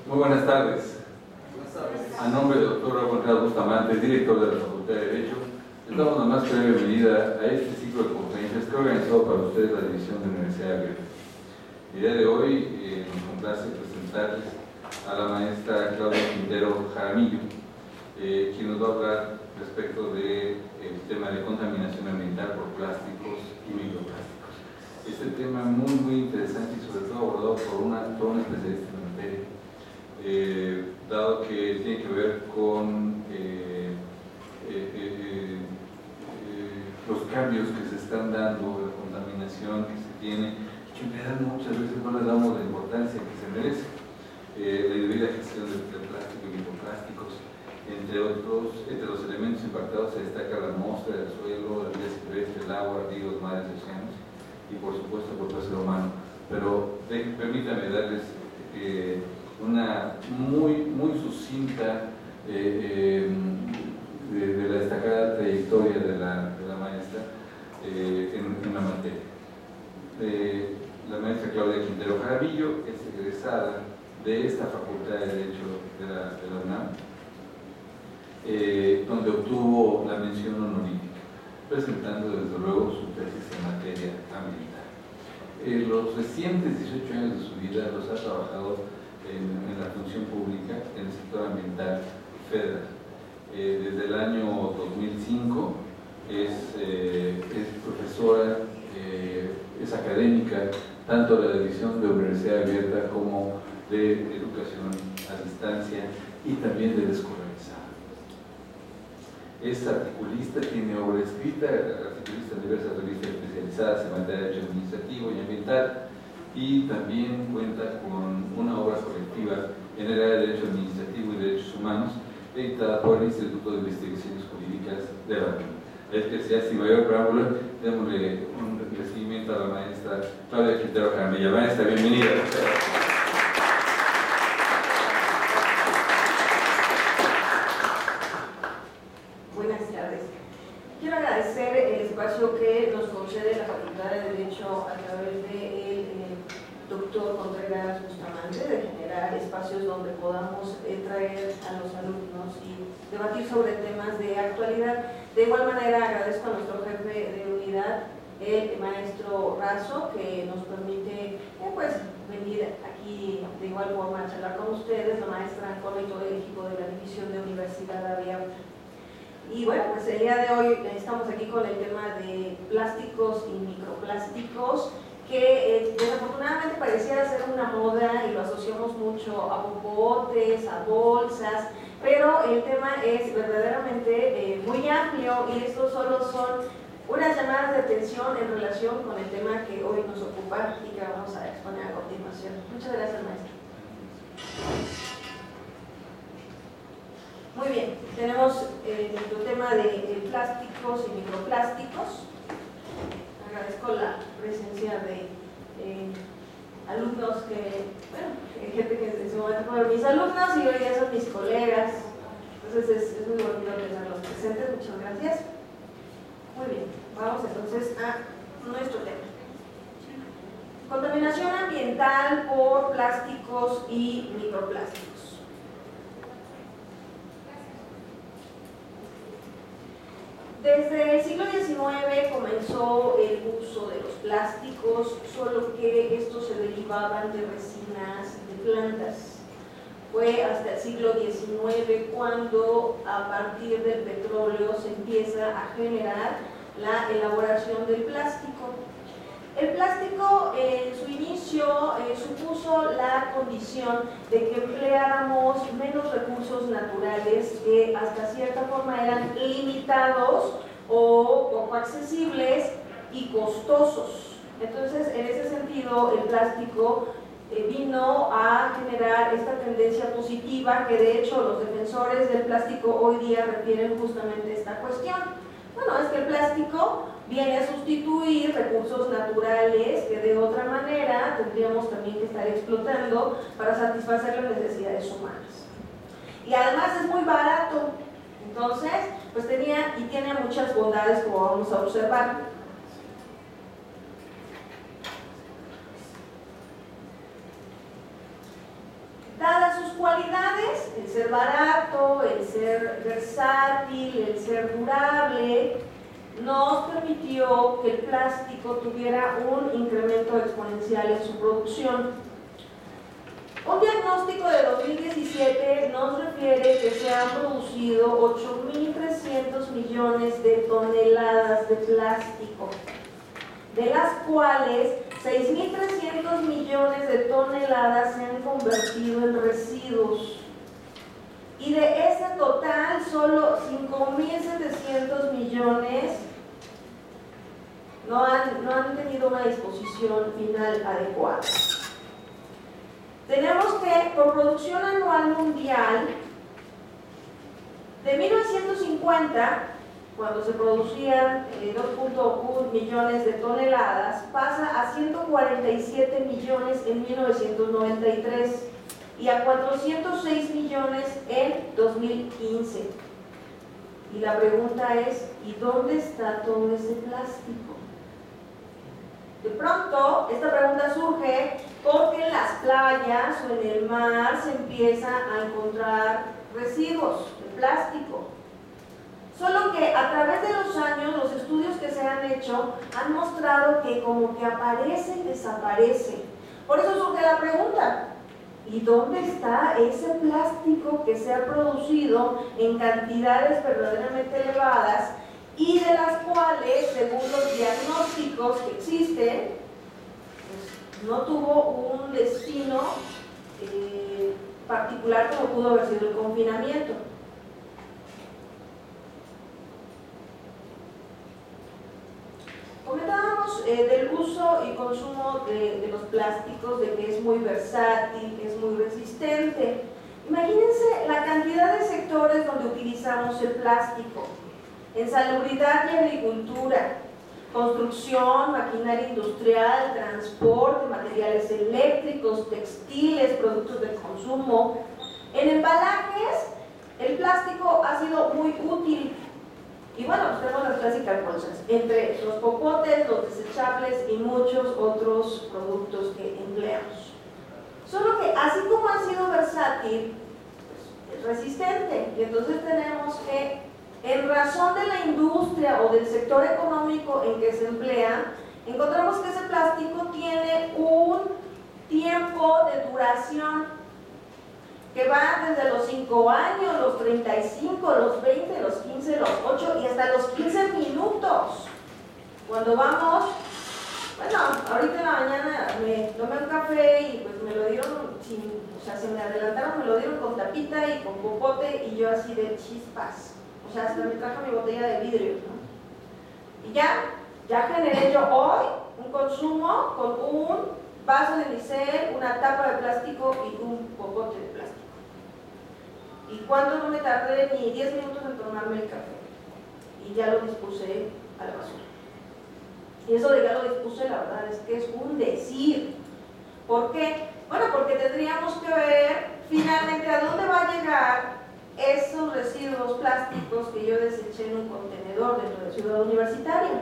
Muy buenas tardes. A nombre del doctor Raúl González Bustamante, director de la Facultad de Derecho, les damos la más breve bienvenida a este ciclo de conferencias que ha organizado para ustedes la División de Universidad Abierta. El día de hoy me complace presentarles a la maestra Claudia Quintero Jaramillo, quien nos va a hablar respecto del tema de contaminación ambiental por plásticos y microplásticos. Este tema muy interesante y sobre todo abordado por una especialista en la materia, dado que tiene que ver con los cambios que se están dando, la contaminación que se tiene, que en realidad muchas veces no le damos la importancia que se merece. La indebida gestión de plástico y microplásticos, entre los elementos impactados se destaca la atmósfera, el suelo, la vida silvestre, el agua, ríos, mares, océanos y por supuesto el propio ser humano. Pero permítanme darles una muy sucinta de la destacada trayectoria de la maestra en la materia. La maestra Claudia Quintero Jaramillo es egresada de esta Facultad de Derecho de la UNAM, donde obtuvo la mención honorífica, presentando desde luego su tesis en materia ambiental. Los recientes 18 años de su vida los ha trabajado en la función pública en el sector ambiental federal. Desde el año 2005 es profesora, es académica tanto de la División de Universidad Abierta como de Educación a Distancia y también de Desescolarizada. Es articulista, tiene obra escrita, articulista en diversas revistas especializadas en materia de derecho administrativo y ambiental, y también cuenta con una obra colectiva en el área de Derecho Administrativo y Derechos Humanos, editada por el Instituto de Investigaciones Jurídicas de la UNAM. Sin mayor preámbulo, démosle un recibimiento a la maestra Claudia Quintero Jaramillo. Maestra, bienvenida. Buenas tardes. Quiero agradecer el espacio que nos concede la Facultad de Derecho a través del doctor Contreras Bustamante, de generar espacios donde podamos traer a los alumnos y debatir sobre temas de actualidad. De igual manera agradezco a nuestro jefe de unidad, el maestro Razo, que nos permite venir aquí de igual forma a charlar con ustedes, la maestra Ancona y todo el equipo de la División de Universidad Abierta. Y bueno, pues el día de hoy estamos aquí con el tema de plásticos y microplásticos, que desafortunadamente pareciera ser una moda y lo asociamos mucho a popotes, a bolsas, pero el tema es verdaderamente muy amplio y estos solo son unas llamadas de atención en relación con el tema que hoy nos ocupa y que vamos a exponer a continuación. Muchas gracias, maestra. Muy bien, tenemos nuestro tema de plásticos y microplásticos. Agradezco la presencia de alumnos gente que en su momento fueron mis alumnos y hoy ya son mis colegas. Entonces es muy bonito tenerlos presentes. Muchas gracias. Muy bien, vamos entonces a nuestro tema. Contaminación ambiental por plásticos y microplásticos. Desde el siglo XIX comenzó el uso de los plásticos, solo que estos se derivaban de resinas de plantas. Fue hasta el siglo XIX cuando, a partir del petróleo, se empieza a generar la elaboración del plástico. El plástico en su inicio supuso la condición de que empleáramos menos recursos naturales que hasta cierta forma eran limitados o poco accesibles y costosos. Entonces, en ese sentido, el plástico vino a generar esta tendencia positiva que de hecho los defensores del plástico hoy día refieren justamente a esta cuestión. Bueno, es que el plástico viene a sustituir recursos naturales que de otra manera tendríamos también que estar explotando para satisfacer las necesidades humanas. Y además es muy barato, entonces pues tiene muchas bondades, como vamos a observar. Dadas sus cualidades, el ser barato, el ser versátil, el ser durable, nos permitió que el plástico tuviera un incremento exponencial en su producción. Un diagnóstico de 2017 nos refiere que se han producido 8.300 millones de toneladas de plástico, de las cuales 6.300 millones de toneladas se han convertido en residuos. Y de ese total, solo 5.700 millones no han tenido una disposición final adecuada. Tenemos que, por producción anual mundial, de 1950, cuando se producían 2.1 millones de toneladas, pasa a 147 millones en 1993 y a 406 millones en 2015. Y la pregunta es, ¿y dónde está todo ese plástico? De pronto, esta pregunta surge porque en las playas o en el mar se empieza a encontrar residuos de plástico. Solo que a través de los años, los estudios que se han hecho han mostrado que como que aparece y desaparece. Por eso surge la pregunta, ¿y dónde está ese plástico que se ha producido en cantidades verdaderamente elevadas y de las cuales, según los diagnósticos que existen, pues, no tuvo un destino particular como pudo haber sido el confinamiento? Comentábamos del uso y consumo de los plásticos, de que es muy versátil, es muy resistente. Imagínense la cantidad de sectores donde utilizamos el plástico: en salubridad y agricultura, construcción, maquinaria industrial, transporte, materiales eléctricos, textiles, productos de consumo. En embalajes, el plástico ha sido muy útil. Y bueno, pues tenemos las clásicas bolsas, entre los popotes, los desechables y muchos otros productos que empleamos. Solo que así como ha sido versátil, pues, es resistente. Y entonces tenemos que, en razón de la industria o del sector económico en que se emplea, encontramos que ese plástico tiene un tiempo de duración que va desde los 5 años, los 35, los 20, los 15, los 8 y hasta los 15 minutos. Cuando vamos, bueno, ahorita en la mañana me tomé un café y pues me lo dieron o sea, se me adelantaron, me lo dieron con tapita y con popote y yo así de chispas. O sea, hasta me trajo mi botella de vidrio, ¿no? Y ya generé yo hoy un consumo con un vaso de unicel, una tapa de plástico y un popote de plástico. ¿Y cuánto? No me tardé ni 10 minutos en tomarme el café. Y ya lo dispuse a la basura. Y eso de ya lo dispuse, la verdad es que es un decir. ¿Por qué? Bueno, porque tendríamos que ver finalmente a dónde va a llegar esos residuos plásticos que yo deseché en un contenedor dentro de Ciudad Universitaria.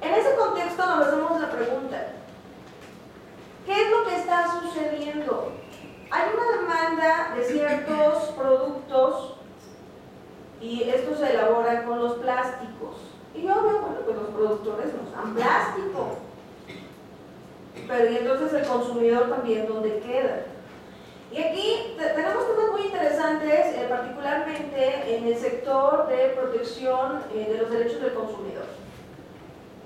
En ese contexto nos hacemos la pregunta: ¿qué es lo que está sucediendo? Hay una demanda de ciertos productos y esto se elabora con los plásticos. Y yo veo, bueno, pues los productores nos dan plástico. Pero y entonces el consumidor también, ¿dónde queda? Y aquí tenemos temas muy interesantes, particularmente en el sector de protección de los derechos del consumidor.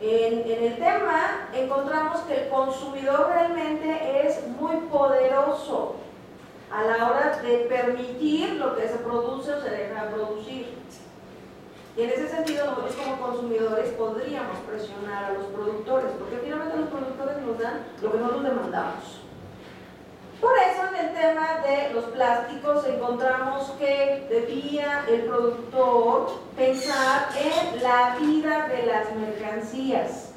En el tema encontramos que el consumidor realmente es muy poderoso a la hora de permitir lo que se produce o se deja producir. Y en ese sentido nosotros como consumidores podríamos presionar a los productores, porque finalmente los productores nos dan lo que nosotros demandamos. Por eso en el tema de los plásticos encontramos que debía el productor pensar en la vida de las mercancías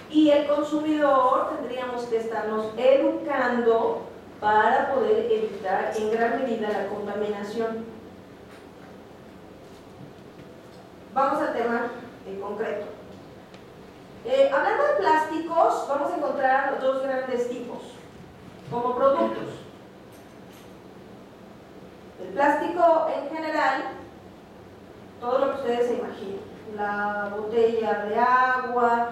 y el consumidor tendríamos que estarnos educando para poder evitar en gran medida la contaminación. Vamos al tema en concreto. Hablando de plásticos vamos a encontrar dos grandes tipos como productos. El plástico en general, todo lo que ustedes se imaginen, la botella de agua,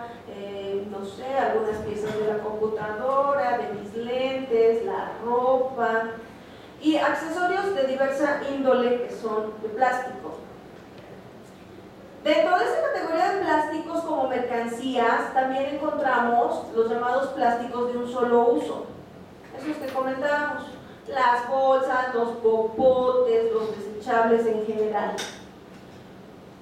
no sé, algunas piezas de la computadora, de mis lentes, la ropa y accesorios de diversa índole que son de plástico. Dentro de esa categoría de plásticos como mercancías también encontramos los llamados plásticos de un solo uso, esos que comentábamos, las bolsas, los popotes, los desechables en general.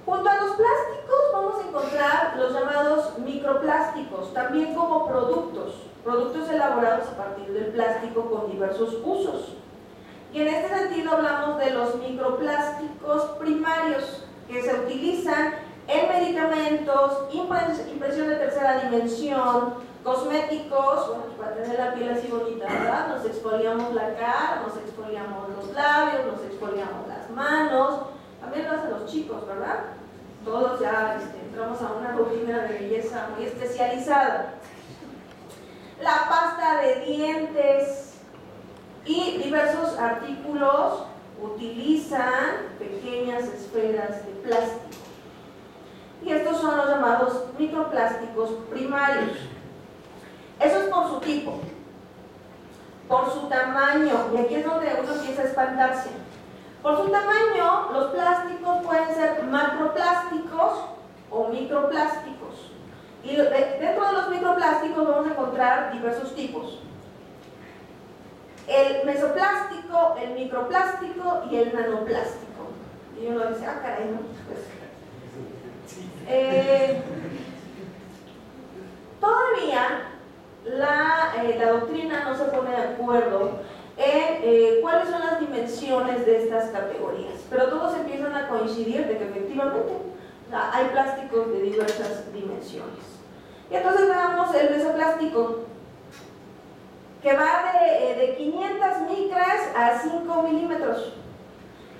Junto a los plásticos vamos a encontrar los llamados microplásticos, también como productos elaborados a partir del plástico con diversos usos. Y en este sentido hablamos de los microplásticos primarios, que se utilizan en medicamentos, impresión de tercera dimensión, cosméticos, bueno, para tener la piel así bonita, ¿verdad? Nos exfoliamos la cara, nos exfoliamos los labios, nos exfoliamos las manos, también lo hacen los chicos, ¿verdad? Todos ya entramos a una rutina de belleza muy especializada. La pasta de dientes y diversos artículos utilizan pequeñas esferas de plástico. Y estos son los llamados microplásticos primarios. Eso es por su tipo, por su tamaño, y aquí es donde uno empieza a espantarse. Por su tamaño, los plásticos pueden ser macroplásticos o microplásticos. Y dentro de los microplásticos vamos a encontrar diversos tipos. El mesoplástico, el microplástico y el nanoplástico. Y uno dice, ah, caray, ¿no? Todavía la doctrina no se pone de acuerdo en cuáles son las dimensiones de estas categorías, pero todos empiezan a coincidir de que efectivamente hay plásticos de diversas dimensiones. Y entonces veamos el mesoplástico, que va de 500 micras a 5 milímetros.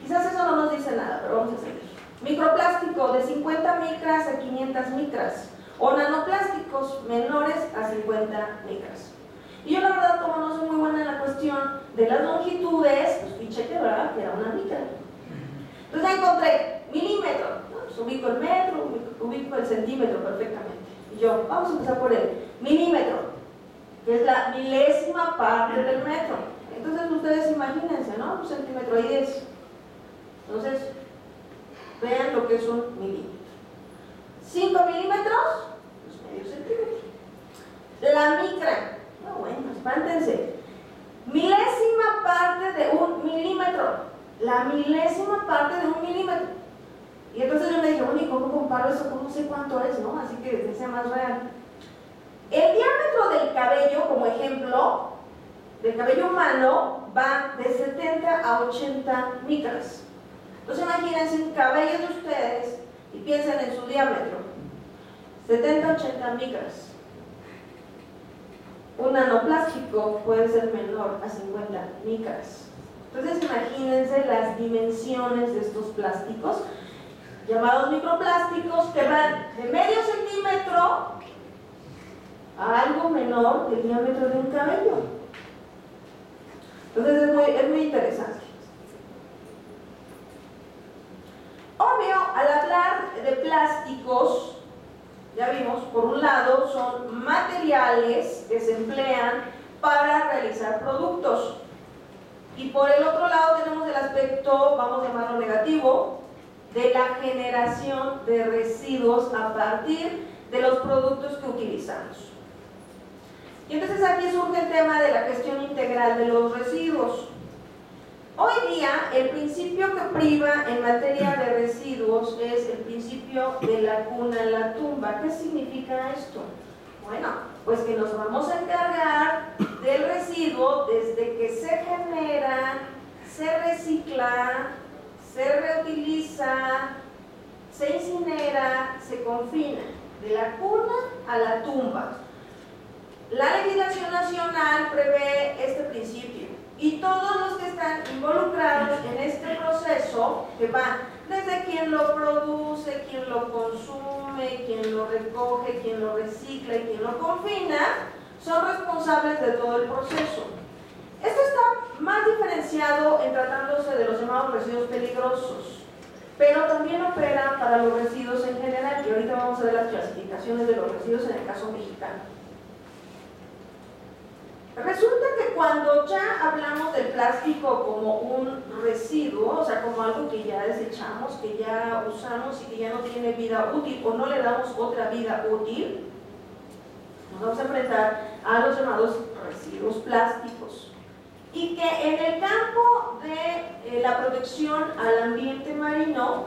Quizás eso no nos dice nada, pero vamos a seguir. Microplástico de 50 micras a 500 micras, o nanoplásticos menores a 50 micras. Y yo la verdad, como no soy muy buena en la cuestión de las longitudes, pues fiché que verdad que era una micra. Entonces encontré milímetro, ¿no? Pues ubico el metro, ubico el centímetro perfectamente. Y yo, vamos a empezar por el milímetro, que es la milésima parte del metro. Entonces ustedes imagínense, ¿no? Un centímetro ahí es. Entonces, vean lo que es un milímetro. 5 milímetros, pues medio centímetro. La micra, no, bueno, espántense. Milésima parte de un milímetro. La milésima parte de un milímetro. Y entonces yo me dije, bueno, ¿y cómo comparo eso? ¿Cómo sé cuánto es, no? Así que sea más real. El diámetro del cabello, como ejemplo, del cabello humano, va de 70 a 80 micras. Entonces imagínense un cabello de ustedes y piensen en su diámetro. 70 a 80 micras. Un nanoplástico puede ser menor a 50 micras. Entonces imagínense las dimensiones de estos plásticos, llamados microplásticos, que van de medio centímetro a algo menor del diámetro de un cabello. Entonces es muy interesante. Obvio, al hablar de plásticos, ya vimos, por un lado son materiales que se emplean para realizar productos, y por el otro lado tenemos el aspecto, vamos a llamarlo negativo, de la generación de residuos a partir de los productos que utilizamos. Y entonces aquí surge el tema de la gestión integral de los residuos. Hoy día el principio que priva en materia de residuos es el principio de la cuna a la tumba. ¿Qué significa esto? Bueno, pues que nos vamos a encargar del residuo desde que se genera, se recicla, se reutiliza, se incinera, se confina, de la cuna a la tumba. La legislación nacional prevé este principio y todos los que están involucrados en este proceso, que va desde quien lo produce, quien lo consume, quien lo recoge, quien lo recicla y quien lo confina, son responsables de todo el proceso. Esto está más diferenciado en tratándose de los llamados residuos peligrosos, pero también opera para los residuos en general, y ahorita vamos a ver las clasificaciones de los residuos en el caso mexicano. Resulta que cuando ya hablamos del plástico como un residuo, o sea, como algo que ya desechamos, que ya usamos y que ya no tiene vida útil o no le damos otra vida útil, nos vamos a enfrentar a los llamados residuos plásticos. Y que en el campo de la protección al ambiente marino,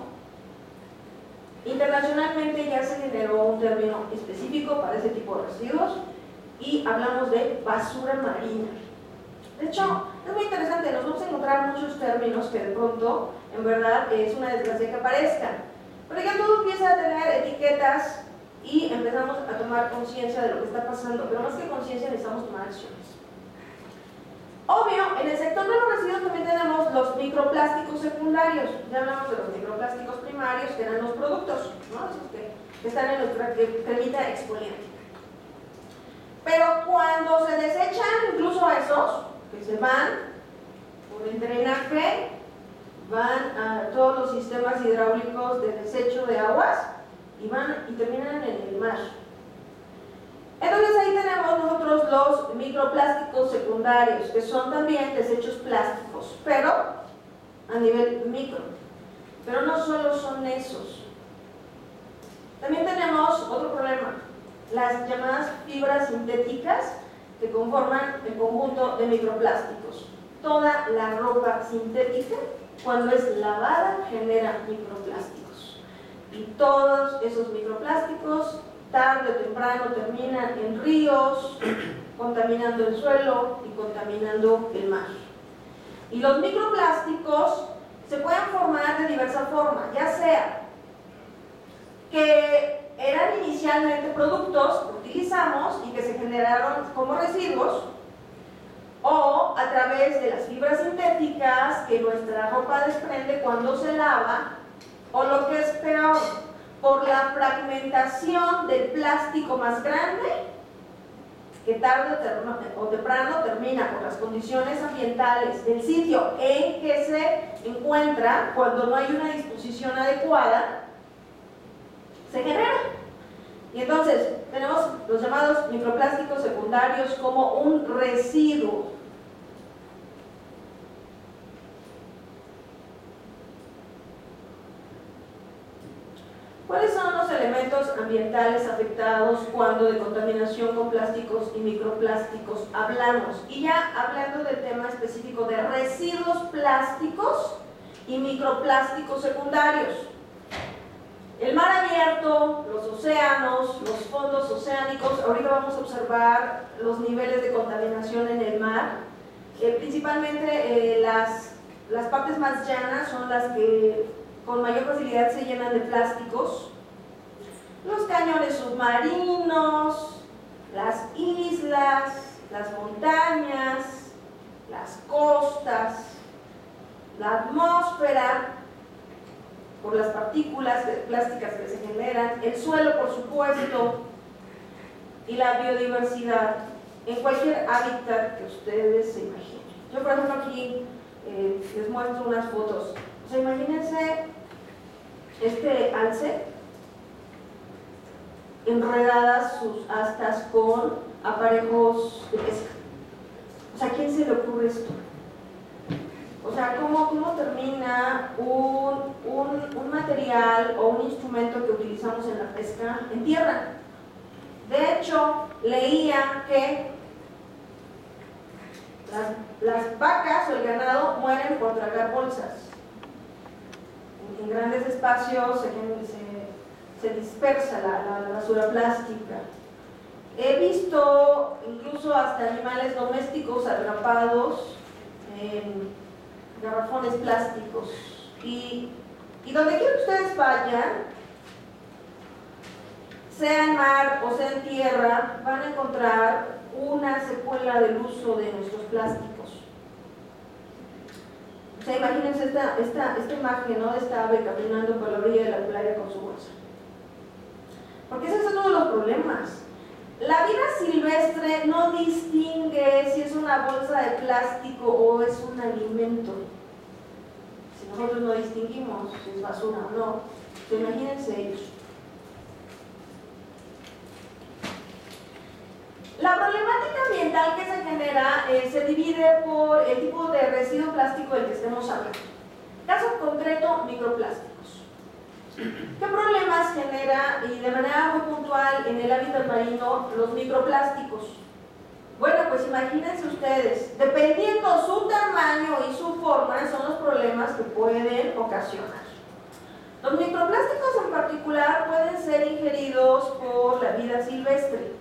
internacionalmente ya se generó un término específico para ese tipo de residuos, y hablamos de basura marina. De hecho, es muy interesante, nos vamos a encontrar muchos términos que de pronto, en verdad, es una desgracia que aparezcan. Pero ya todo empieza a tener etiquetas y empezamos a tomar conciencia de lo que está pasando, pero más que conciencia necesitamos tomar acciones. Obvio, en el sector de los residuos también tenemos los microplásticos secundarios. Ya hablamos de los microplásticos primarios, que eran los productos, ¿no? Esos que están en nuestra cremita exfoliante. Pero cuando se desechan incluso esos, que se van por el drenaje, van a todos los sistemas hidráulicos de desecho de aguas y van y terminan en el mar. Entonces ahí tenemos nosotros los microplásticos secundarios, que son también desechos plásticos, pero a nivel micro. Pero no solo son esos. También tenemos otro problema, las llamadas fibras sintéticas que conforman el conjunto de microplásticos. Toda la ropa sintética, cuando es lavada, genera microplásticos. Y todos esos microplásticos, tarde o temprano, terminan en ríos, contaminando el suelo y contaminando el mar. Y los microplásticos se pueden formar de diversa forma, ya sea que eran inicialmente productos que utilizamos y que se generaron como residuos, o a través de las fibras sintéticas que nuestra ropa desprende cuando se lava, o lo que es peor, por la fragmentación del plástico más grande, que tarde o temprano termina por las condiciones ambientales del sitio en que se encuentra, cuando no hay una disposición adecuada, se genera. Y entonces tenemos los llamados microplásticos secundarios como un residuo. ¿Cuáles son los elementos ambientales afectados cuando de contaminación con plásticos y microplásticos hablamos? Y ya hablando del tema específico de residuos plásticos y microplásticos secundarios. El mar abierto, los océanos, los fondos oceánicos, ahorita vamos a observar los niveles de contaminación en el mar. Principalmente las partes más llanas son las que con mayor facilidad se llenan de plásticos. Los cañones submarinos, las islas, las montañas, las costas, la atmósfera, por las partículas plásticas que se generan, el suelo por supuesto, y la biodiversidad en cualquier hábitat que ustedes se imaginen. Yo por ejemplo aquí les muestro unas fotos. O sea, imagínense este alce, enredadas sus astas con aparejos de pesca. O sea, ¿a quién se le ocurre esto? O sea, ¿cómo termina un material o un instrumento que utilizamos en la pesca en tierra? De hecho, leía que las vacas o el ganado mueren por tragar bolsas. En grandes espacios se dispersa la basura plástica. He visto incluso hasta animales domésticos atrapados en garrafones plásticos. Y donde quiera que ustedes vayan, sea en mar o sea en tierra, van a encontrar una secuela del uso de nuestros plásticos. O sea, imagínense esta imagen, ¿no? De esta ave caminando por la orilla de la playa con su bolsa. Porque ese es uno de los problemas. La vida silvestre no distingue si es una bolsa de plástico o es un alimento. Si nosotros no distinguimos si es basura o no, pues imagínense ellos. La problemática ambiental que se genera se divide por el tipo de residuo plástico del que estemos hablando. Caso concreto, microplásticos. ¿Qué problemas genera, y de manera muy puntual, en el hábitat marino, los microplásticos? Bueno, pues imagínense ustedes, dependiendo su tamaño y su forma, son los problemas que pueden ocasionar. Los microplásticos en particular pueden ser ingeridos por la vida silvestre.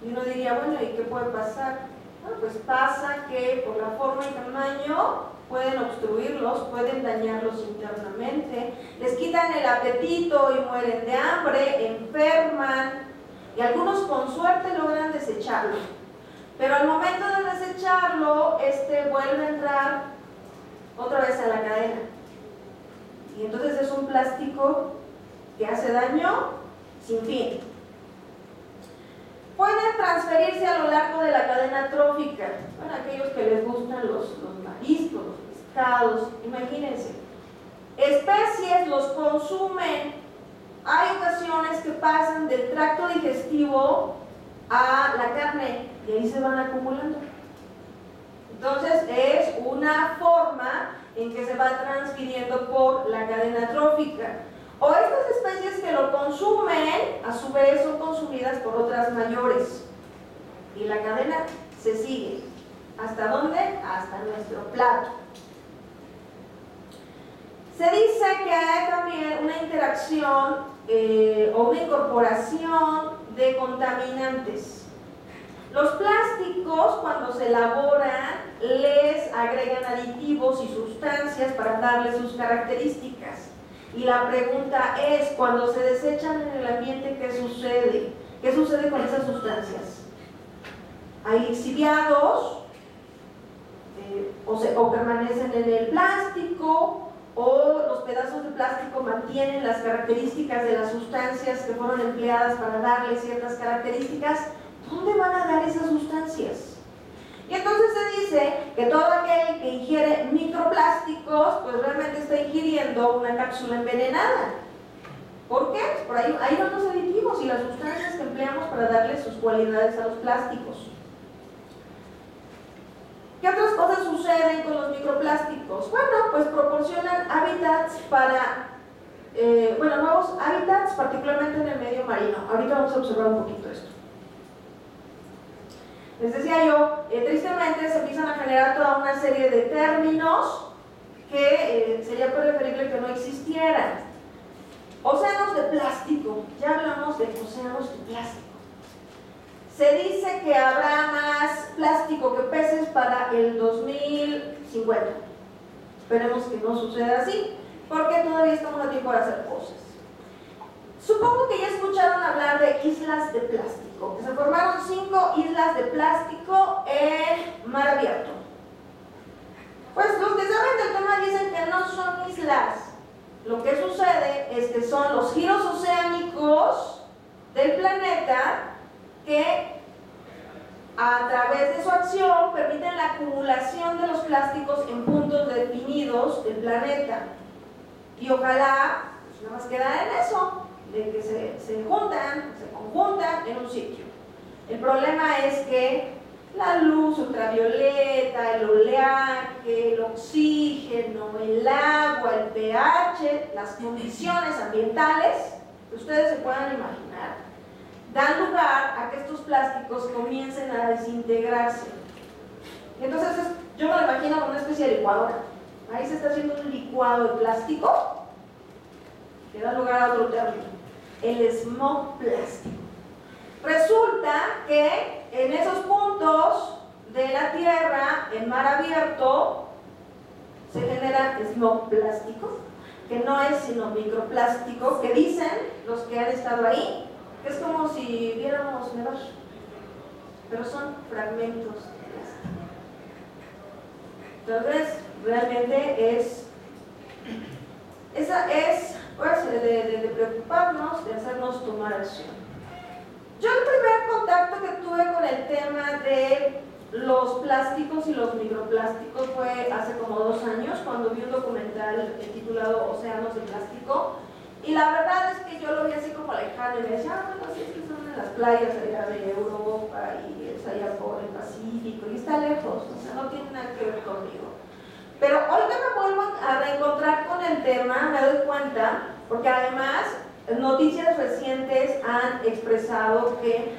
Y uno diría, bueno, ¿y qué puede pasar? Bueno, pues pasa que por la forma y tamaño pueden obstruirlos, pueden dañarlos internamente, les quitan el apetito y mueren de hambre, enferman, y algunos con suerte logran desecharlo. Pero al momento de desecharlo, vuelve a entrar otra vez a la cadena. Y entonces es un plástico que hace daño sin fin. Pueden transferirse a lo largo de la cadena trófica. Bueno, aquellos que les gustan los mariscos, los pescados, imagínense. Especies los consumen. Hay ocasiones que pasan del tracto digestivo a la carne y ahí se van acumulando. Entonces es una forma en que se va transfiriendo por la cadena trófica. O estas especies que lo consumen, a su vez son consumidas por otras mayores. Y la cadena se sigue. ¿Hasta dónde? Hasta nuestro plato. Se dice que hay también una interacción o una incorporación de contaminantes. Los plásticos, cuando se elaboran, les agregan aditivos y sustancias para darles sus características. Y la pregunta es, cuando se desechan en el ambiente, ¿qué sucede? ¿Qué sucede con esas sustancias? Hay lixiviados, o permanecen en el plástico, o los pedazos de plástico mantienen las características de las sustancias que fueron empleadas para darle ciertas características. ¿Dónde van a dar esas sustancias? Y entonces se dice que todo aquel que ingiere microplásticos, pues realmente está ingiriendo una cápsula envenenada. ¿Por qué? Pues por ahí van los aditivos y las sustancias que empleamos para darle sus cualidades a los plásticos. ¿Qué otras cosas suceden con los microplásticos? Bueno, pues proporcionan hábitats para, nuevos hábitats, particularmente en el medio marino. Ahorita vamos a observar un poquito esto. Les decía yo, tristemente se empiezan a generar toda una serie de términos que sería preferible que no existieran. Océanos de plástico, ya hablamos de océanos de plástico. Se dice que habrá más plástico que peces para el 2050. Esperemos que no suceda así, porque todavía estamos a tiempo de hacer cosas. Supongo que ya escucharon hablar de islas de plástico, que se formaron 5 islas de plástico en mar abierto. Pues los que saben del tema dicen que no son islas. Lo que sucede es que son los giros oceánicos del planeta que a través de su acción permiten la acumulación de los plásticos en puntos definidos del planeta. Y ojalá, pues nada más quedar en eso, de que se conjuntan en un sitio. El problema es que la luz ultravioleta, el oleaje, el oxígeno, el agua, el pH, las condiciones ambientales que ustedes se puedan imaginar, dan lugar a que estos plásticos comiencen a desintegrarse. Entonces yo me lo imagino como una especie de licuadora. Ahí se está haciendo un licuado de plástico que da lugar a otro término, el smog plástico. Resulta que en esos puntos de la Tierra, en mar abierto, se genera smog plástico, que no es sino microplástico, que dicen los que han estado ahí, que es como si viéramos nevar, pero son fragmentos de plástico. Entonces, realmente es pues, de preocuparnos, de hacernos tomar acción. Yo el primer contacto que tuve con el tema de los plásticos y los microplásticos fue hace como 2 años, cuando vi un documental titulado Océanos de Plástico, y la verdad es que yo lo vi así como lejano y me decía, bueno, sí, es que son en las playas allá de Europa y es allá por el Pacífico y está lejos, o sea, no tiene nada que ver conmigo. Pero hoy que me vuelvo a reencontrar con el tema, me doy cuenta, porque además noticias recientes han expresado que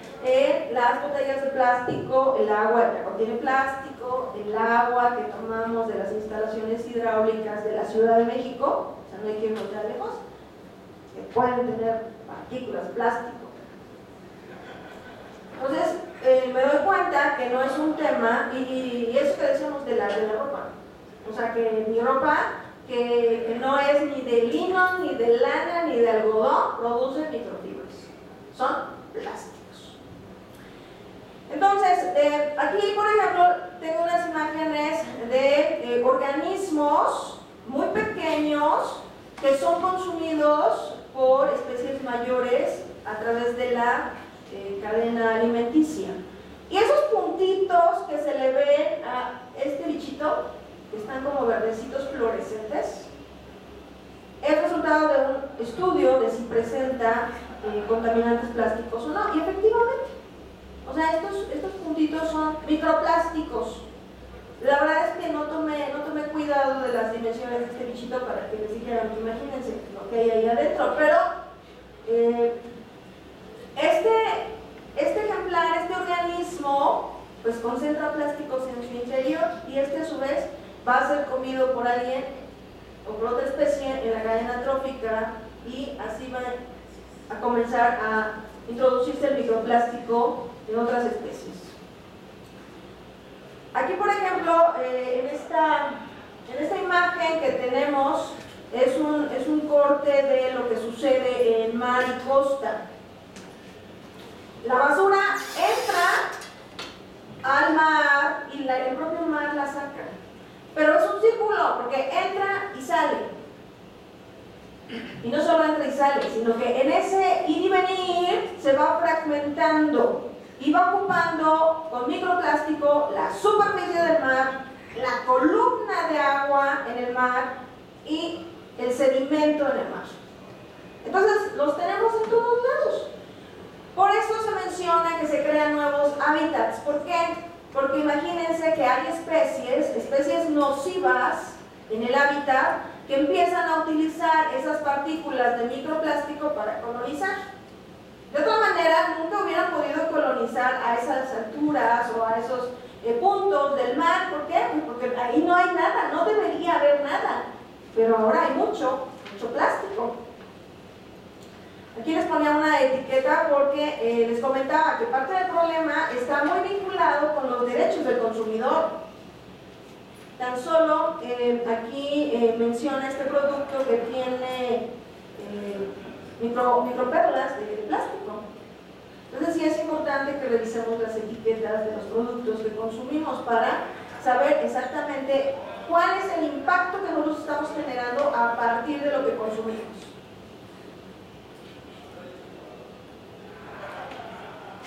las botellas de plástico, el agua que contiene plástico, el agua que tomamos de las instalaciones hidráulicas de la Ciudad de México, o sea, no hay que irnos ya lejos, que pueden tener partículas de plástico. Entonces, me doy cuenta que no es un tema, y eso que decíamos de la ropa, o sea, que mi ropa, que no es ni de lino, ni de lana, ni de algodón, produce microfibras, son plásticos. Entonces, aquí, por ejemplo, tengo unas imágenes de organismos muy pequeños que son consumidos por especies mayores a través de la cadena alimenticia. Y esos puntitos que se le ven a este bichito, que están como verdecitos fluorescentes, es resultado de un estudio de si presenta contaminantes plásticos o no, y efectivamente, o sea, estos puntitos son microplásticos. La verdad es que no tomé cuidado de las dimensiones de este bichito para que les dijeran, imagínense lo que hay ahí adentro, pero este ejemplar, este organismo, pues concentra plásticos en su interior, y a su vez va a ser comido por alguien o por otra especie en la cadena trófica, y así va a comenzar a introducirse el microplástico en otras especies. Aquí, por ejemplo, en esta imagen que tenemos es un corte de lo que sucede en mar y costa. La basura entra al mar y el propio mar la saca. Pero es un círculo, porque entra y sale. Y no solo entra y sale, sino que en ese ir y venir se va fragmentando y va ocupando con microplástico la superficie del mar, la columna de agua en el mar y el sedimento en el mar. Entonces los tenemos en todos lados. Por eso se menciona que se crean nuevos hábitats. ¿Por qué? Porque imagínense que hay especies nocivas en el hábitat, que empiezan a utilizar esas partículas de microplástico para colonizar. De otra manera, nunca hubieran podido colonizar a esas alturas o a esos puntos del mar. ¿Por qué? Porque ahí no hay nada, no debería haber nada, pero ahora hay mucho plástico. Aquí les ponía una etiqueta porque les comentaba que parte del problema está muy vinculado con los derechos del consumidor. Tan solo aquí menciona este producto que tiene microperlas de plástico. Entonces sí es importante que revisemos las etiquetas de los productos que consumimos para saber exactamente cuál es el impacto que nosotros estamos generando a partir de lo que consumimos.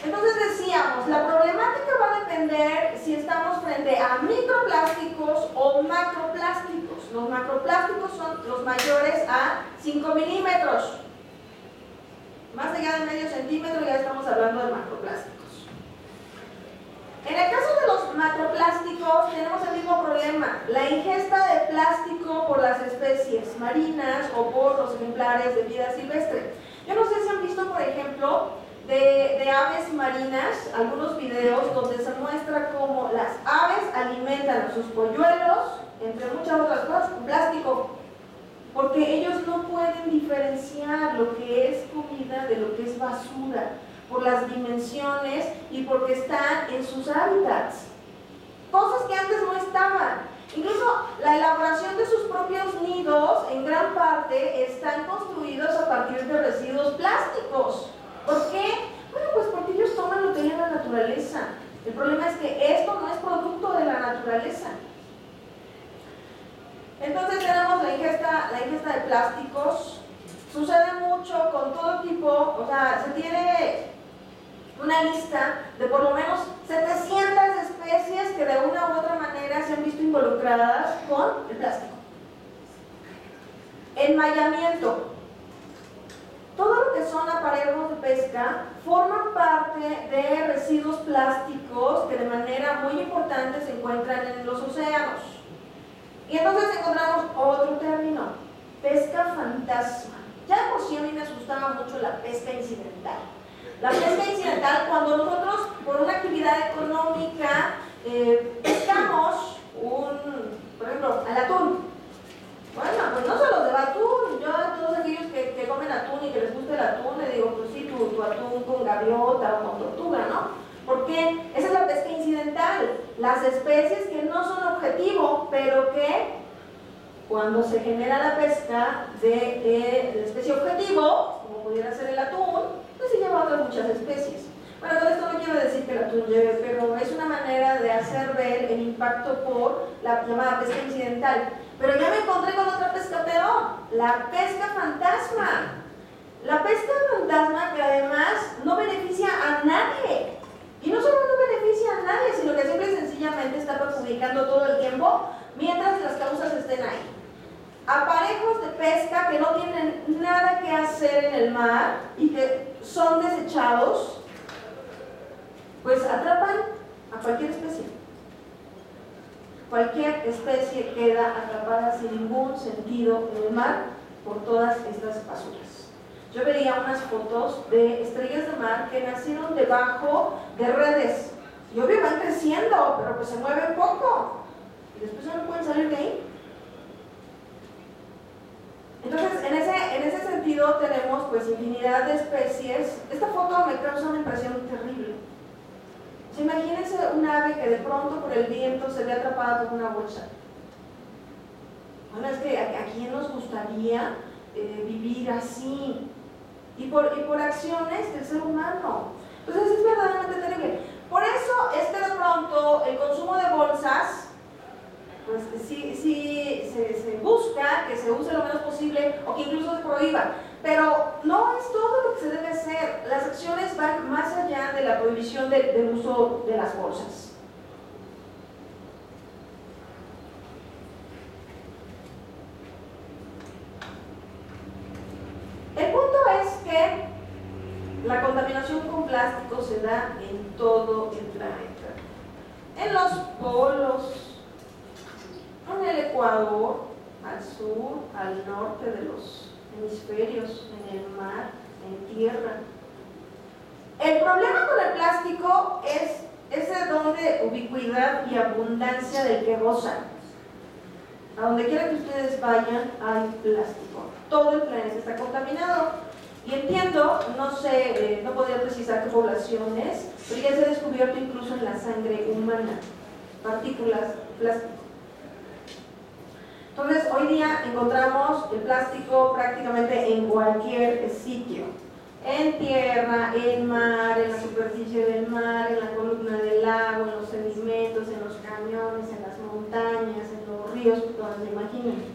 Entonces decíamos, la problemática va a depender si estamos frente a microplásticos o macroplásticos. Los macroplásticos son los mayores a 5 milímetros. Más allá de medio centímetro ya estamos hablando de macroplásticos. En el caso de los macroplásticos tenemos el mismo problema, la ingesta de plástico por las especies marinas o por los ejemplares de vida silvestre. Yo no sé si han visto, por ejemplo, de aves marinas, algunos videos donde se muestra cómo las aves alimentan a sus polluelos, entre muchas otras cosas, con plástico, porque ellos no pueden diferenciar lo que es comida de lo que es basura, por las dimensiones y porque están en sus hábitats. Cosas que antes no estaban. Incluso la elaboración de sus propios nidos, en gran parte, están construidos a partir de residuos plásticos. ¿Por qué? Bueno, pues porque ellos toman lo que hay en la naturaleza. El problema es que esto no es producto de la naturaleza. Entonces tenemos la ingesta de plásticos. Sucede mucho con todo tipo, o sea, se tiene una lista de por lo menos 700 especies que de una u otra manera se han visto involucradas con el plástico. Enmayamiento. Todo lo que son aparejos de pesca forman parte de residuos plásticos que de manera muy importante se encuentran en los océanos. Y entonces encontramos otro término, pesca fantasma. Ya de por sí a mí me asustaba mucho la pesca incidental. La pesca incidental, cuando nosotros por una actividad económica pescamos por ejemplo, al atún. Bueno, pues no se los deba atún. Yo a todos aquellos que comen atún y que les gusta el atún, le digo, pues sí, tu atún con gaviota o con tortuga, ¿no? Porque esa es la pesca incidental. Las especies que no son objetivo, pero que cuando se genera la pesca de la especie objetivo, como pudiera ser el atún, pues se lleva a otras muchas especies. Bueno, con esto no quiero decir que el atún lleve, pero es una manera de hacer ver el impacto por la llamada pesca incidental. Pero ya me encontré con otra pesca peor, la pesca fantasma. La pesca fantasma que además no beneficia a nadie. Y no solo no beneficia a nadie, sino que simple y sencillamente está perjudicando todo el tiempo mientras las causas estén ahí. Aparejos de pesca que no tienen nada que hacer en el mar y que son desechados, pues atrapan a cualquier especie. Cualquier especie queda atrapada sin ningún sentido en el mar por todas estas basuras. Yo veía unas fotos de estrellas de mar que nacieron debajo de redes. Y obvio van creciendo, pero pues se mueven poco. Y después no pueden salir de ahí. Entonces, en ese sentido tenemos pues infinidad de especies. Esta foto me causa una impresión terrible. Imagínense un ave que de pronto por el viento se ve atrapada por una bolsa. Bueno, es que a quién nos gustaría vivir así y por acciones del ser humano. Entonces es verdaderamente terrible. Por eso es que de pronto el consumo de bolsas, pues sí se busca que se use lo menos posible o que incluso se prohíba. Pero no es todo lo que se debe hacer. Las acciones van más allá de la prohibición del uso de las bolsas. El punto es que la contaminación con plástico se da en todo el planeta. En los polos, en el Ecuador, al sur, al norte de los hemisferios, en el mar, en tierra. El problema con el plástico es ese don de ubicuidad y abundancia del que gozan. A donde quiera que ustedes vayan hay plástico. Todo el planeta está contaminado. Y entiendo, no sé, no podría precisar qué poblaciones, pero ya se ha descubierto incluso en la sangre humana partículas de plástico. Entonces, hoy día encontramos el plástico prácticamente en cualquier sitio. En tierra, en mar, en la superficie del mar, en la columna del agua, en los sedimentos, en los camiones, en las montañas, en los ríos, donde se imaginen.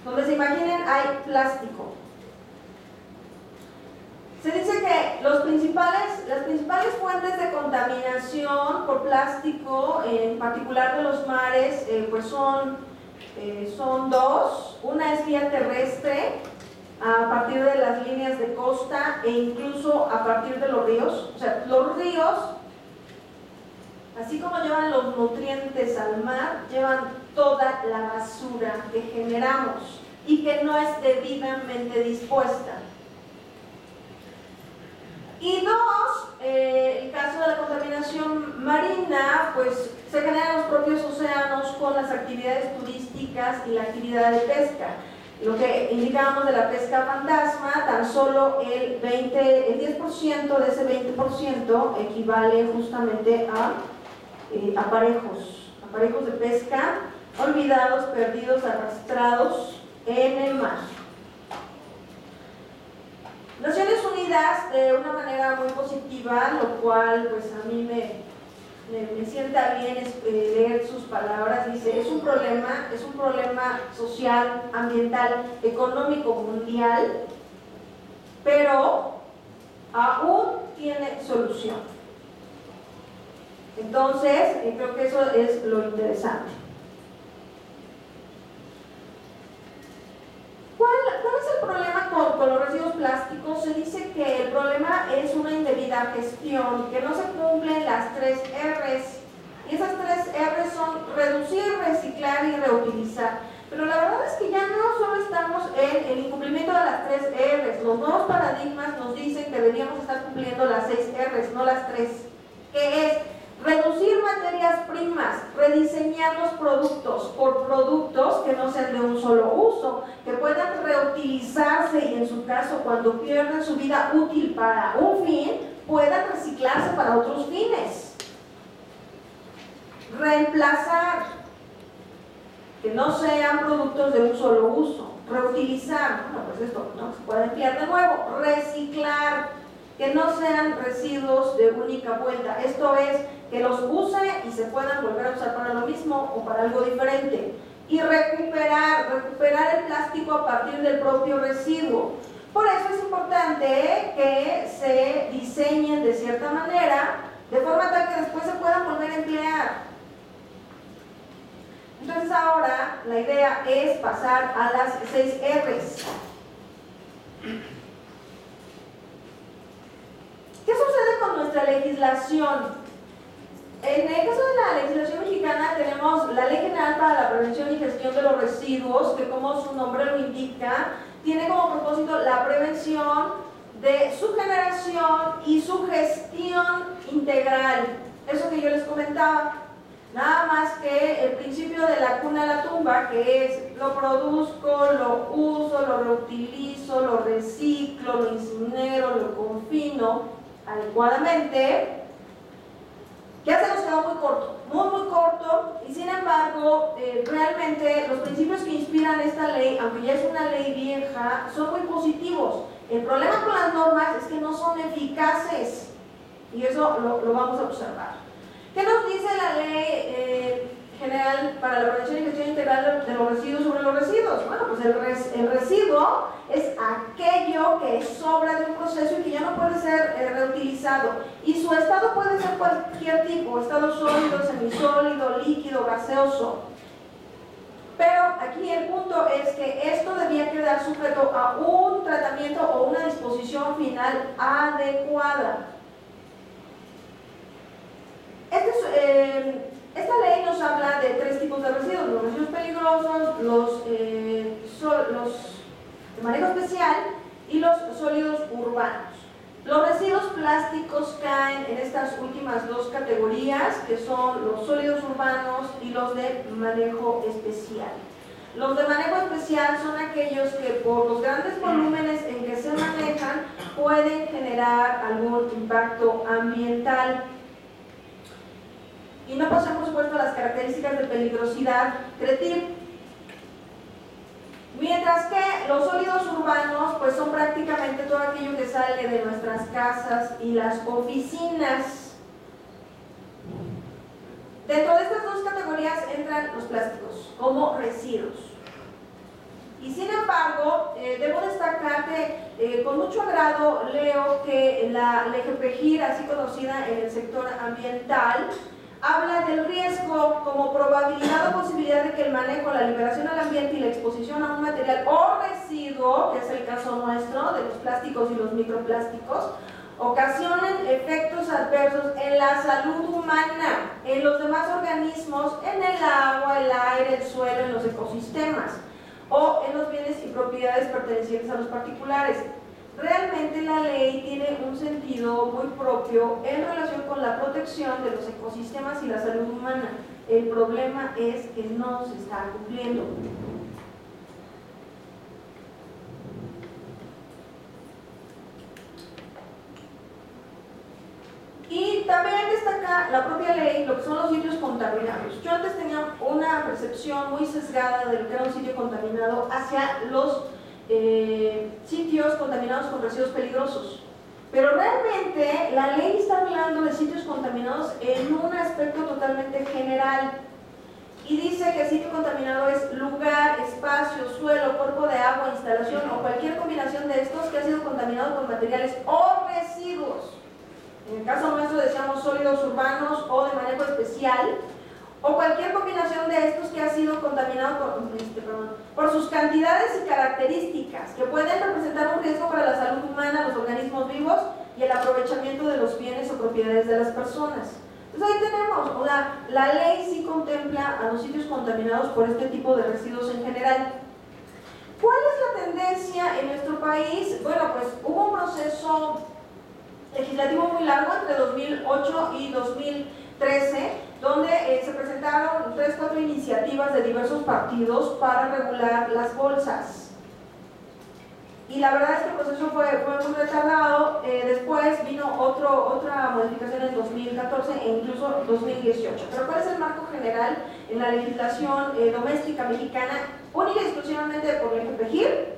Donde se imaginen hay plástico. Se dice que las principales fuentes de contaminación por plástico, en particular de los mares, pues son dos. Una es vía terrestre, a partir de las líneas de costa e incluso a partir de los ríos. O sea, los ríos, así como llevan los nutrientes al mar, llevan toda la basura que generamos y que no es debidamente dispuesta. Y dos, el caso de la contaminación marina, pues se generan los propios océanos con las actividades turísticas y la actividad de pesca. Lo que indicábamos de la pesca fantasma, tan solo el 10% de ese 20% equivale justamente a aparejos de pesca olvidados, perdidos, arrastrados en el mar. Naciones Unidas, de una manera muy positiva, lo cual pues a mí me sienta bien leer sus palabras. Dice, es un problema social, ambiental, económico, mundial, pero aún tiene solución. Entonces, creo que eso es lo interesante. ¿Cuál es el problema con los residuos plásticos? Se dice que el problema es una indebida gestión, que no se cumplen las 3 R's. Y esas 3 R's son reducir, reciclar y reutilizar. Pero la verdad es que ya no solo estamos en el incumplimiento de las 3 R's. Los nuevos paradigmas nos dicen que deberíamos estar cumpliendo las 6 R's, no las 3. ¿Qué es? Reducir materias primas, rediseñar los productos por productos que no sean de un solo uso, que puedan reutilizarse y en su caso cuando pierdan su vida útil para un fin, puedan reciclarse para otros fines. Reemplazar, que no sean productos de un solo uso. Reutilizar, bueno, pues esto no se puede emplear de nuevo. Reciclar, que no sean residuos de única vuelta, esto es, que los use y se puedan volver a usar para lo mismo o para algo diferente. Y recuperar el plástico a partir del propio residuo. Por eso es importante que se diseñen de cierta manera, de forma tal que después se puedan volver a emplear. Entonces ahora la idea es pasar a las 6 R's. ¿Qué sucede con nuestra legislación? En el caso de la legislación mexicana tenemos la Ley General para la Prevención y Gestión de los Residuos, que como su nombre lo indica, tiene como propósito la prevención de su generación y su gestión integral. Eso que yo les comentaba. Nada más que el principio de la cuna a la tumba, que es lo produzco, lo uso, lo reutilizo, lo reciclo, lo incinero, lo confino adecuadamente, ya se nos quedó muy corto, muy corto, y sin embargo, realmente los principios que inspiran esta ley, aunque ya es una ley vieja, son muy positivos. El problema con las normas es que no son eficaces, y eso lo vamos a observar. ¿Qué nos dice la Ley General para la Prevención y Gestión Integral de los Residuos sobre los residuos? Bueno, pues el residuo es aquello que sobra de un proceso y que ya no puede ser reutilizado. Y su estado puede ser cualquier tipo, estado sólido, semisólido, líquido, gaseoso. Pero aquí el punto es que esto debía quedar sujeto a un tratamiento o una disposición final adecuada. Esta ley nos habla de 3 tipos de residuos: los residuos peligrosos, los de manejo especial y los sólidos urbanos. Los residuos plásticos caen en estas últimas 2 categorías, que son los sólidos urbanos y los de manejo especial. Los de manejo especial son aquellos que por los grandes volúmenes en que se manejan pueden generar algún impacto ambiental. Y no poseen, por supuesto, las características de peligrosidad cretil. Mientras que los sólidos urbanos pues son prácticamente todo aquello que sale de nuestras casas y las oficinas. Dentro de estas 2 categorías entran los plásticos como residuos. Y sin embargo, debo destacar que con mucho agrado leo que la LGPGIR, así conocida en el sector ambiental, habla del riesgo como probabilidad o posibilidad de que el manejo, la liberación al ambiente y la exposición a un material o residuo, que es el caso nuestro de los plásticos y los microplásticos, ocasionen efectos adversos en la salud humana, en los demás organismos, en el agua, el aire, el suelo, en los ecosistemas o en los bienes y propiedades pertenecientes a los particulares. Realmente la ley tiene un sentido muy propio en relación con la protección de los ecosistemas y la salud humana. El problema es que no se está cumpliendo. Y también destaca la propia ley lo que son los sitios contaminados. Yo antes tenía una percepción muy sesgada de lo que era un sitio contaminado hacia los sitios contaminados con residuos peligrosos, pero realmente la ley está hablando de sitios contaminados en un aspecto totalmente general. Y dice que el sitio contaminado es lugar, espacio, suelo, cuerpo de agua, instalación o cualquier combinación de estos que ha sido contaminado con materiales o residuos. En el caso nuestro decíamos sólidos urbanos o de manejo especial, o cualquier combinación de estos que ha sido contaminado por sus cantidades y características que pueden representar un riesgo para la salud humana, los organismos vivos y el aprovechamiento de los bienes o propiedades de las personas. Entonces ahí tenemos, o sea, la ley sí contempla a los sitios contaminados por este tipo de residuos en general. ¿Cuál es la tendencia en nuestro país? Bueno, pues hubo un proceso legislativo muy largo entre 2008 y 2013, donde se presentaron 3 o 4 iniciativas de diversos partidos para regular las bolsas. Y la verdad es que el proceso fue muy retardado. Después vino otra modificación en 2014 e incluso 2018. Pero ¿cuál es el marco general en la legislación doméstica mexicana? Única y exclusivamente por el GPGIR,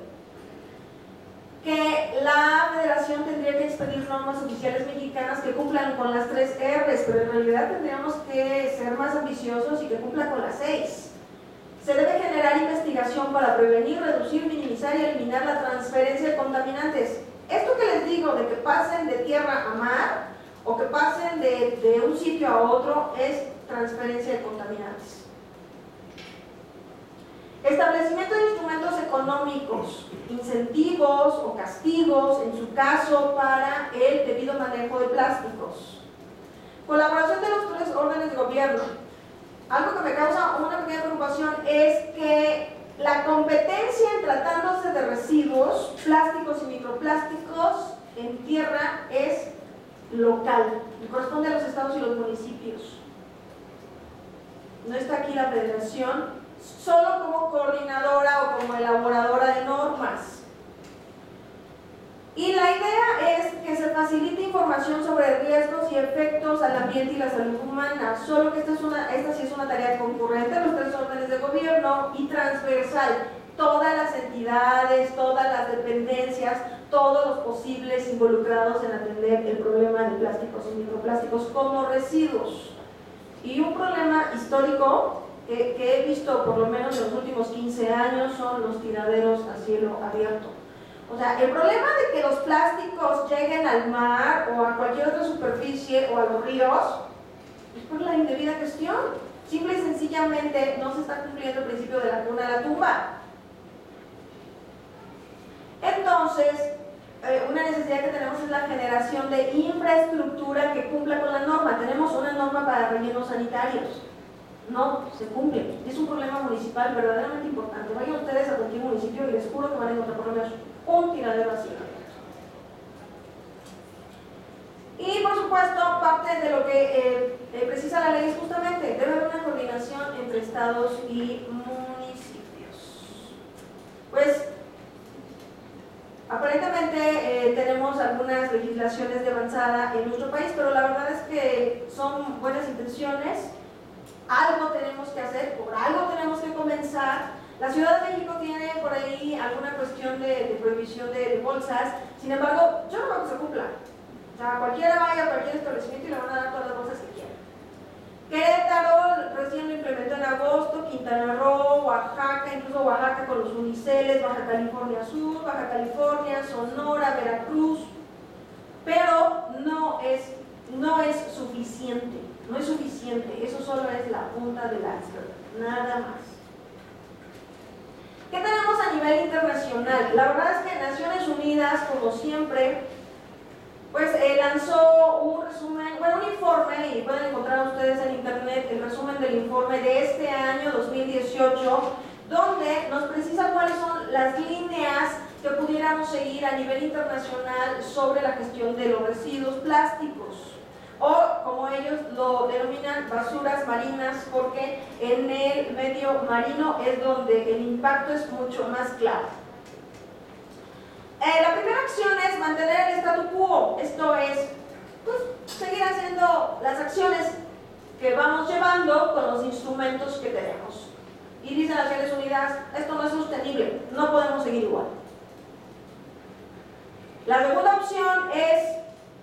que la Federación tendría que expedir normas oficiales mexicanas que cumplan con las 3 R's, pero en realidad tendríamos que ser más ambiciosos y que cumplan con las 6. Se debe generar investigación para prevenir, reducir, minimizar y eliminar la transferencia de contaminantes. Esto que les digo de que pasen de tierra a mar o que pasen de un sitio a otro es transferencia de contaminantes. Establecimiento de instrumentos económicos, incentivos o castigos, en su caso, para el debido manejo de plásticos. Colaboración de los 3 órdenes de gobierno. Algo que me causa una pequeña preocupación es que la competencia en tratándose de residuos, plásticos y microplásticos en tierra es local, y corresponde a los estados y los municipios. No está aquí la federación, solo como coordinadora o como elaboradora de normas. Y la idea es que se facilite información sobre riesgos y efectos al ambiente y la salud humana, solo que esta sí es una tarea concurrente a los 3 órdenes de gobierno y transversal. Todas las entidades, todas las dependencias, todos los posibles involucrados en atender el problema de plásticos y microplásticos como residuos. Y un problema histórico que he visto por lo menos en los últimos 15 años son los tiraderos a cielo abierto. O sea, el problema de que los plásticos lleguen al mar o a cualquier otra superficie o a los ríos es por la indebida gestión. Simple y sencillamente no se está cumpliendo el principio de la cuna a la tumba. Entonces, una necesidad que tenemos es la generación de infraestructura que cumpla con la norma. Tenemos una norma para rellenos sanitarios. No se cumple. Es un problema municipal verdaderamente importante. Vayan ustedes a cualquier municipio y les juro que van a encontrar por lo menos un tiradero así. Y por supuesto, parte de lo que precisa la ley es justamente, debe haber una coordinación entre estados y municipios. Pues, aparentemente tenemos algunas legislaciones de avanzada en nuestro país, pero la verdad es que son buenas intenciones. Algo tenemos que hacer, por algo tenemos que comenzar. La Ciudad de México tiene por ahí alguna cuestión de prohibición de bolsas, sin embargo, yo no creo que se cumpla. O sea, cualquiera vaya a cualquier establecimiento y le van a dar todas las bolsas que quiera. Querétaro recién lo implementó en agosto, Quintana Roo, Oaxaca, incluso Oaxaca con los uniceles, Baja California Sur, Baja California, Sonora, Veracruz, pero no es suficiente. No es suficiente, eso solo es la punta del iceberg, nada más. ¿Qué tenemos a nivel internacional? La verdad es que Naciones Unidas, como siempre, pues lanzó un resumen, bueno, un informe, y pueden encontrar ustedes en internet el resumen del informe de este año 2018, donde nos precisa cuáles son las líneas que pudiéramos seguir a nivel internacional sobre la gestión de los residuos plásticos, o como ellos lo denominan, basuras marinas, porque en el medio marino es donde el impacto es mucho más claro. La primera acción es mantener el statu quo, esto es, pues, seguir haciendo las acciones que vamos llevando con los instrumentos que tenemos. Y dicen las Naciones Unidas, esto no es sostenible, no podemos seguir igual. La segunda opción es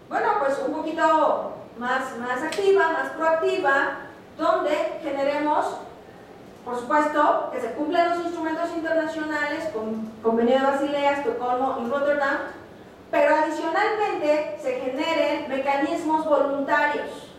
bueno, pues un poquito más activa, más proactiva, donde generemos, por supuesto, que se cumplan los instrumentos internacionales, con Convenio de Basilea, Estocolmo y Rotterdam, pero adicionalmente se generen mecanismos voluntarios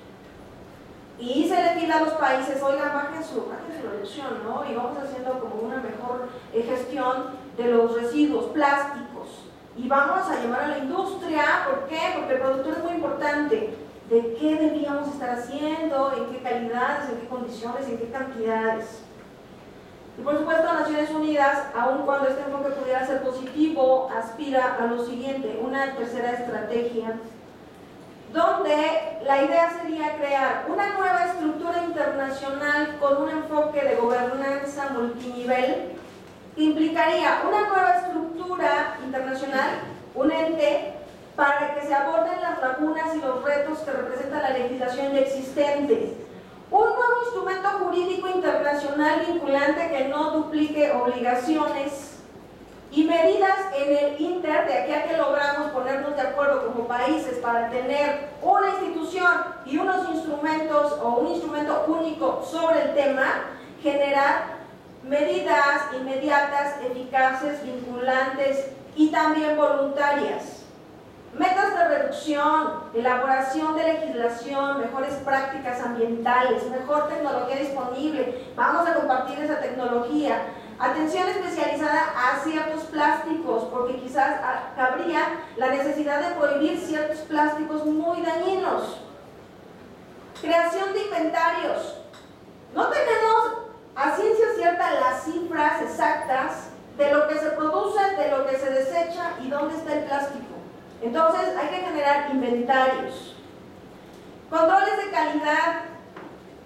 y se le pida a los países, oigan, bajen su reducción, ¿no? Y vamos haciendo como una mejor gestión de los residuos plásticos y vamos a llamar a la industria. ¿Por qué? Porque el productor es muy importante. ¿De qué debíamos estar haciendo? ¿En qué calidades? ¿En qué condiciones? ¿En qué cantidades? Y por supuesto Naciones Unidas, aun cuando este enfoque pudiera ser positivo, aspira a lo siguiente, una tercera estrategia, donde la idea sería crear una nueva estructura internacional con un enfoque de gobernanza multinivel, que implicaría una nueva estructura internacional, un ente, para que se aborden las lagunas y los retos que representa la legislación ya existente. Un nuevo instrumento jurídico internacional vinculante que no duplique obligaciones y medidas en el inter, de aquí a que logramos ponernos de acuerdo como países para tener una institución y unos instrumentos o un instrumento único sobre el tema, generar medidas inmediatas, eficaces, vinculantes y también voluntarias. Metas de reducción, elaboración de legislación, mejores prácticas ambientales, mejor tecnología disponible, vamos a compartir esa tecnología, atención especializada a ciertos plásticos, porque quizás cabría la necesidad de prohibir ciertos plásticos muy dañinos. Creación de inventarios. No tenemos a ciencia cierta las cifras exactas de lo que se produce, de lo que se desecha y dónde está el plástico. Entonces hay que generar inventarios, controles de calidad,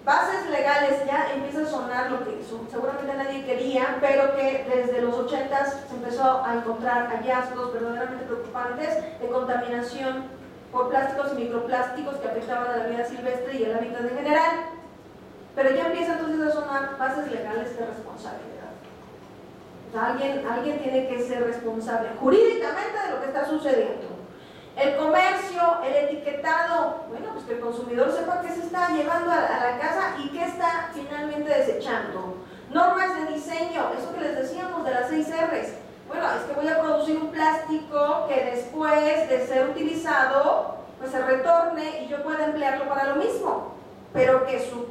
bases legales. Ya empieza a sonar lo que seguramente nadie quería, pero que desde los 80s se empezó a encontrar hallazgos verdaderamente preocupantes de contaminación por plásticos y microplásticos que afectaban a la vida silvestre y el hábitat en general. Pero ya empieza entonces a sonar bases legales de responsabilidad. O sea, alguien tiene que ser responsable jurídicamente de lo que está sucediendo. El comercio, el etiquetado, bueno, pues que el consumidor sepa qué se está llevando a la casa y qué está finalmente desechando. Normas de diseño, eso que les decíamos de las 6 R's. Bueno, es que voy a producir un plástico que después de ser utilizado, pues se retorne y yo pueda emplearlo para lo mismo, pero que su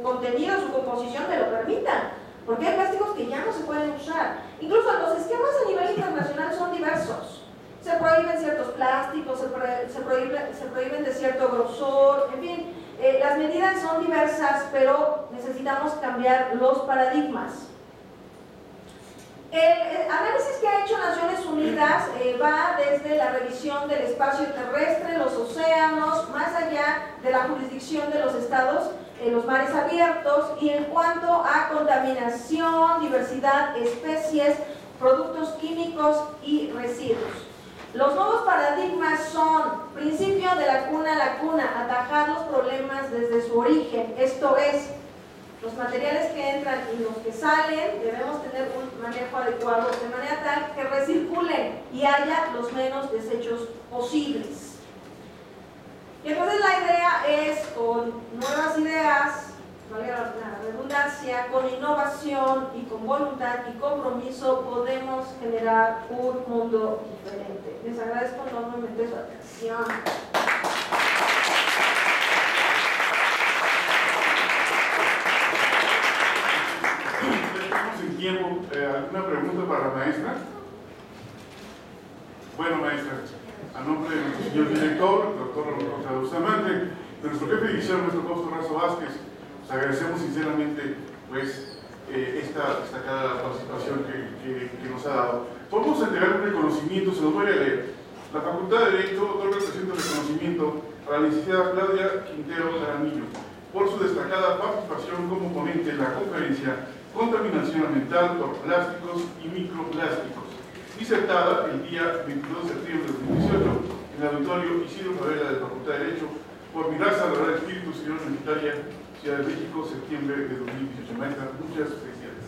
contenido, su composición me lo permita, porque hay plásticos que ya no se pueden usar. Incluso los esquemas a nivel internacional son diversos. Se prohíben ciertos plásticos, se prohíben de cierto grosor, en fin, las medidas son diversas, pero necesitamos cambiar los paradigmas. El análisis que ha hecho Naciones Unidas va desde la revisión del espacio terrestre, los océanos, más allá de la jurisdicción de los estados, los mares abiertos, y en cuanto a contaminación, diversidad, especies, productos químicos y residuos. Los nuevos paradigmas son principio de la cuna a la cuna, atajar los problemas desde su origen, esto es, los materiales que entran y los que salen debemos tener un manejo adecuado de manera tal que recirculen y haya los menos desechos posibles. Y entonces la idea es, con nuevas ideas, valga la redundancia, con innovación y con voluntad y compromiso podemos generar un mundo diferente. Les agradezco enormemente su atención. Estamos en tiempo. ¿Alguna pregunta para la maestra? Bueno, maestra, a nombre de nuestro señor director, el doctor Roberto Bustamante, de nuestro jefe de división, nuestro Fausto Razo Vázquez, les agradecemos sinceramente pues, esta destacada participación que nos ha dado. Vamos a entregar un reconocimiento, se los voy a leer. La Facultad de Derecho otorga el presente reconocimiento a la licenciada Claudia Quintero Jaramillo por su destacada participación como ponente en la conferencia Contaminación ambiental por plásticos y microplásticos, disertada el día 22 de septiembre de 2018 en el auditorio Isidro Favela de la Facultad de Derecho por mi raza, la verdad, espíritu, señor Universitaria, Ciudad de México, septiembre de 2018. Maestra, muchas felicidades.